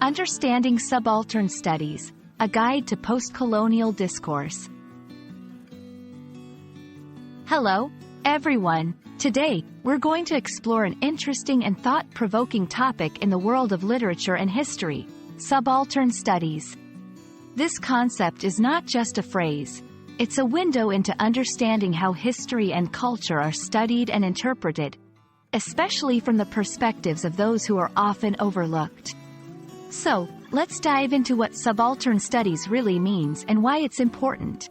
Understanding Subaltern Studies, a guide to postcolonial discourse. Hello, everyone. Today, we're going to explore an interesting and thought-provoking topic in the world of literature and history: subaltern studies. This concept is not just a phrase. It's a window into understanding how history and culture are studied and interpreted, especially from the perspectives of those who are often overlooked. So, let's dive into what subaltern studies really means and why it's important.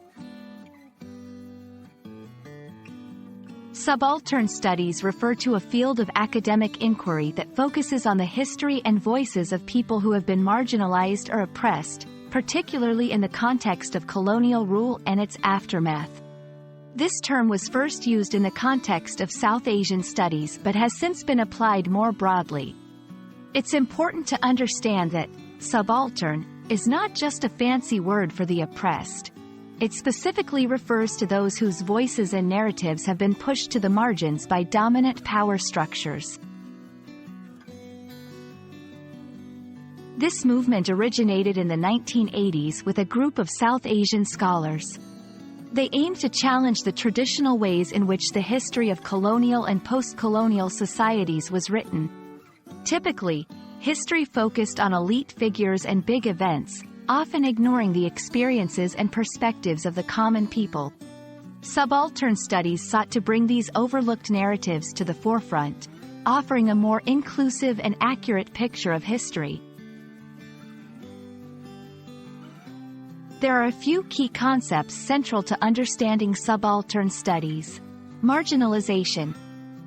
Subaltern studies refer to a field of academic inquiry that focuses on the history and voices of people who have been marginalized or oppressed, particularly in the context of colonial rule and its aftermath. This term was first used in the context of South Asian studies but has since been applied more broadly. It's important to understand that subaltern is not just a fancy word for the oppressed. It specifically refers to those whose voices and narratives have been pushed to the margins by dominant power structures. This movement originated in the 1980s with a group of South Asian scholars. They aimed to challenge the traditional ways in which the history of colonial and post-colonial societies was written. Typically, history focused on elite figures and big events, often ignoring the experiences and perspectives of the common people. Subaltern studies sought to bring these overlooked narratives to the forefront, offering a more inclusive and accurate picture of history. There are a few key concepts central to understanding subaltern studies. Marginalization.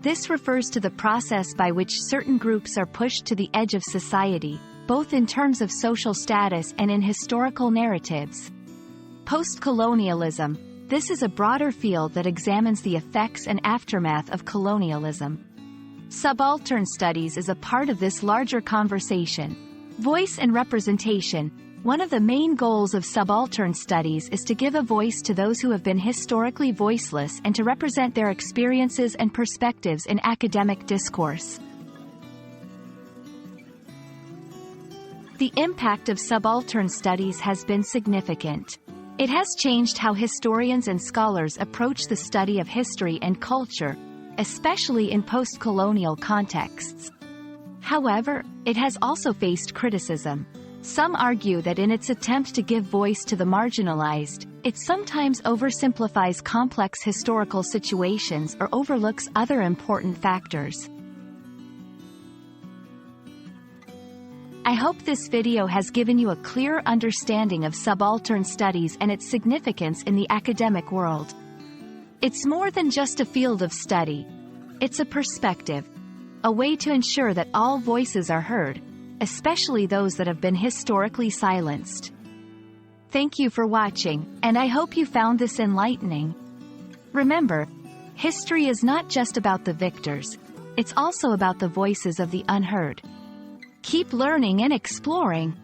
This refers to the process by which certain groups are pushed to the edge of society, both in terms of social status and in historical narratives. Post-colonialism. This is a broader field that examines the effects and aftermath of colonialism. Subaltern studies is a part of this larger conversation. Voice and representation. One of the main goals of subaltern studies is to give a voice to those who have been historically voiceless and to represent their experiences and perspectives in academic discourse. The impact of subaltern studies has been significant. It has changed how historians and scholars approach the study of history and culture, especially in post-colonial contexts. However, it has also faced criticism. Some argue that in its attempt to give voice to the marginalized, it sometimes oversimplifies complex historical situations or overlooks other important factors. I hope this video has given you a clear understanding of subaltern studies and its significance in the academic world. It's more than just a field of study. It's a perspective, a way to ensure that all voices are heard, especially those that have been historically silenced. Thank you for watching, and I hope you found this enlightening. Remember, history is not just about the victors, it's also about the voices of the unheard. Keep learning and exploring.